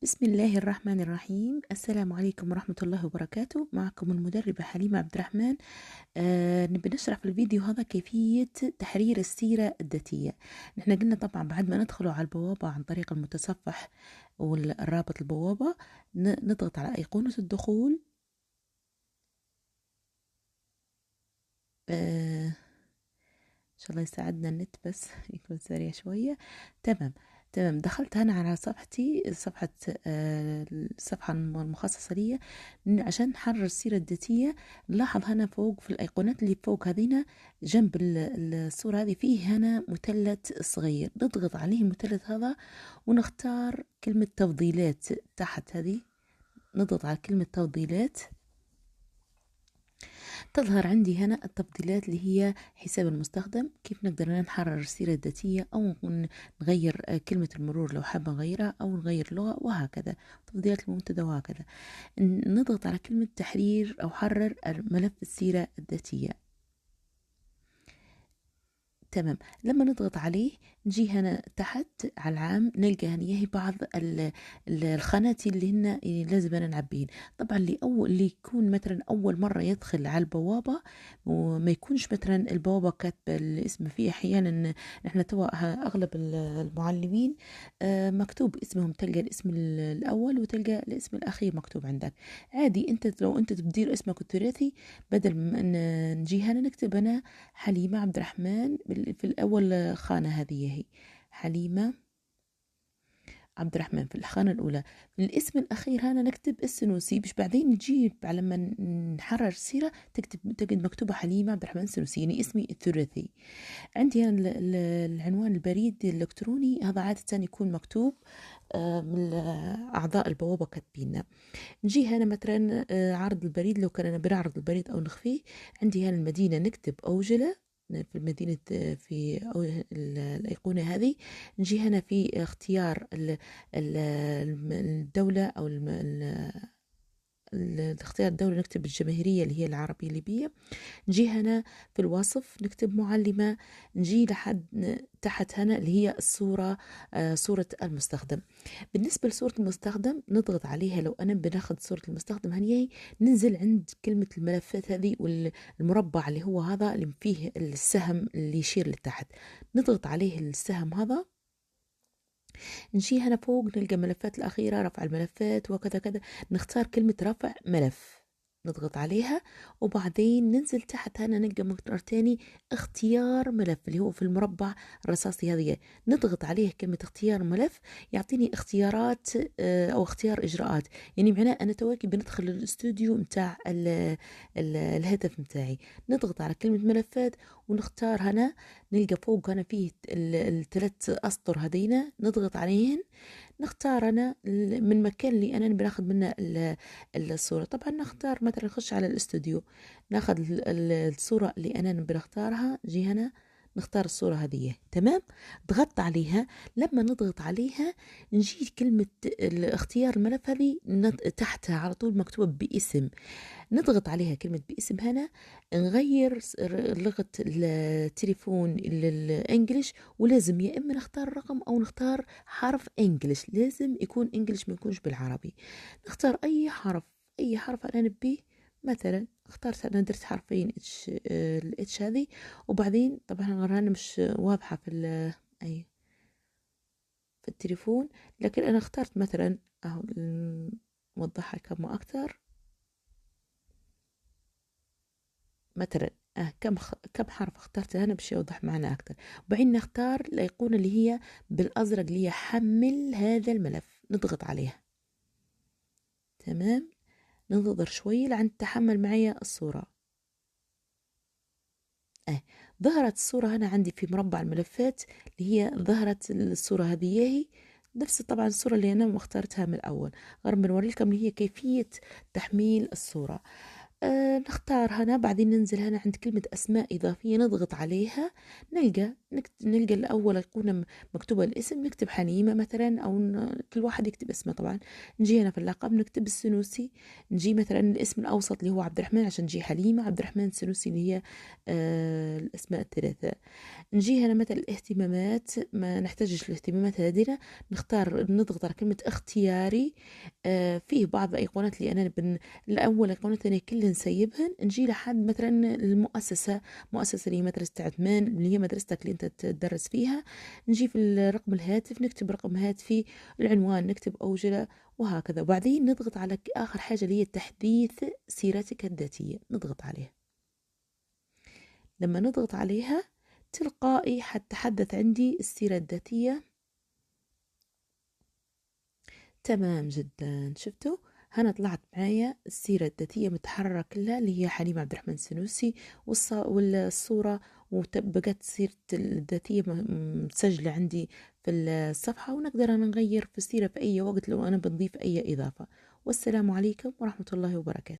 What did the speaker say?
بسم الله الرحمن الرحيم. السلام عليكم ورحمة الله وبركاته. معكم المدربة حليمة عبد الرحمن. نبي نشرح في الفيديو هذا كيفية تحرير السيرة الذاتية. نحن قلنا طبعا بعد ما ندخل على البوابة عن طريق المتصفح والرابط البوابة نضغط على أيقونة الدخول. إن شاء الله يساعدنا النت بس يكون سريع شوية. تمام. دخلت هنا على صفحتي، الصفحة المخصصة لي عشان نحرر السيرة الذاتية. نلاحظ هنا فوق في الأيقونات اللي فوق هذينا جنب الصورة هذه فيه هنا مثلث صغير، نضغط عليه المثلث هذا ونختار كلمة تفضيلات تحت هذه. نضغط على كلمة تفضيلات، تظهر عندي هنا التفضيلات اللي هي حساب المستخدم، كيف نقدر نحرر السيرة الذاتية أو نغير كلمة المرور لو حابة نغيرها أو نغير لغة وهكذا، تفضيلات المنتدى وهكذا. نضغط على كلمة تحرير أو حرر ملف السيرة الذاتية. تمام. لما نضغط عليه نجي هنا تحت على العام نلقى هنا بعض الخانات اللي هن لازم أنا نعبين. طبعا اللي يكون مثلا أول مرة يدخل على البوابة وما يكونش مثلا البوابة كاتبة الاسم فيه. أحيانا نحن توا أغلب المعلمين مكتوب اسمهم، تلقى الاسم الأول وتلقى الاسم الأخير مكتوب عندك. عادي أنت لو أنت تبدير اسمك الثلاثي، بدل ما نجي هنا نكتب أنا حليمة عبد الرحمن في الأول خانة، هذه هي حليمة عبد الرحمن في الخانة الأولى. في الاسم الأخير هنا نكتب السنوسي، باش بعدين نجيب لما نحرر السيرة تجد مكتوبة حليمة عبد الرحمن السنوسي، يعني اسمي الثلاثي. عندي هنا العنوان البريد الإلكتروني، هذا عادة يكون مكتوب من أعضاء البوابة كاتبينه. نجي هنا مثلا عرض البريد، لو كان أنا بنعرض البريد أو نخفيه. عندي هنا المدينة نكتب أوجلة في المدينة، في الأيقونة هذه. نجي هنا في اختيار الدولة أو اختيار الدولة نكتب الجماهيرية اللي هي العربية الليبية. نجي هنا في الوصف نكتب معلمة. نجي لحد تحت هنا اللي هي الصورة، صورة المستخدم. بالنسبة لصورة المستخدم نضغط عليها. لو أنا بناخذ صورة المستخدم هنية ننزل عند كلمة الملفات هذه والمربع اللي هو هذا اللي فيه السهم اللي يشير لتحت، نضغط عليه السهم هذا. نجي هنا فوق نلقى ملفات الأخيرة، رفع الملفات وكذا كذا. نختار كلمة رفع ملف، نضغط عليها وبعدين ننزل تحت هنا نلقى مقدار تاني اختيار ملف اللي هو في المربع الرصاصي هذه. نضغط عليه كلمة اختيار ملف، يعطيني اختيارات او اختيار اجراءات. يعني معناه انا تواكي بندخل الاستوديو متاع الهدف متاعي. نضغط على كلمة ملفات ونختار هنا، نلقى فوق هنا فيه الثلاث اسطر هذينا، نضغط عليهن. نختار أنا من المكان اللي أنا بناخد منه الصورة. طبعا نختار مثلا نخش على الاستوديو، ناخد الصورة اللي أنا بنختارها. جي هنا نختار الصورة هذه. تمام. ضغطت عليها. لما نضغط عليها نجي كلمة اختيار الملف هذه تحتها على طول مكتوبة باسم. نضغط عليها كلمة باسم هنا، نغير لغة التليفون للإنجليش، ولازم يا إما نختار رقم أو نختار حرف إنجليش، لازم يكون إنجليش ما يكونش بالعربي. نختار أي حرف، أي حرف أنا نبيه. مثلا اخترت أنا درت حرفين الاتش هذه. وبعدين طبعا أنا مش واضحة في أي في التليفون، لكن أنا اخترت مثلا أهو نوضحها كم أكتر. مثلا كم حرف اخترت هنا باش يوضح معنا اكثر. وبعدين نختار الايقونه اللي هي بالازرق اللي هي حمل هذا الملف، نضغط عليها. تمام. ننتظر شوي لعند تحمل معي الصوره. ظهرت الصوره هنا عندي في مربع الملفات، اللي هي ظهرت الصوره هذه، هي نفس طبعا الصوره اللي انا اخترتها من الاول. غير بنوري لكم اللي هي كيفيه تحميل الصوره. نختار هنا، بعدين ننزل هنا عند كلمة أسماء إضافية، نضغط عليها، نلقى الأول يكون مكتوبة الاسم، نكتب حنيمة مثلا، أو كل واحد يكتب اسمه طبعا. نجي هنا في اللقب نكتب السنوسي، نجي مثلا الاسم الأوسط اللي هو عبد الرحمن، عشان نجي حليمة عبد الرحمن السنوسي اللي هي الأسماء الثلاثة. نجي هنا مثلا الاهتمامات، ما نحتاجش الاهتمامات هذه، نختار نضغط على كلمة اختياري. فيه بعض الأيقونات اللي أنا الأول أيقونات أنا كلهن نسيبهن، نجي لحد مثلا مؤسسة اللي هي مدرسة عثمان، اللي هي مدرستك اللي أنت تدرس فيها. نجي في رقم الهاتف نكتب رقم هاتفي، العنوان نكتب أوجله، وهكذا. وبعدين نضغط على آخر حاجة اللي هي تحديث سيرتك الذاتية، نضغط عليها. لما نضغط عليها تلقائي حتتحدث عندي السيرة الذاتية. تمام جدا، شفتوا هنا طلعت معايا السيرة الذاتية متحررة كلها، اللي هي حليمة عبد الرحمن السنوسي والصورة، وبقت سيرة الذاتية مسجلة عندي في الصفحة، ونقدر أنا نغير في السيرة في أي وقت لو أنا بنضيف أي إضافة. والسلام عليكم ورحمة الله وبركاته.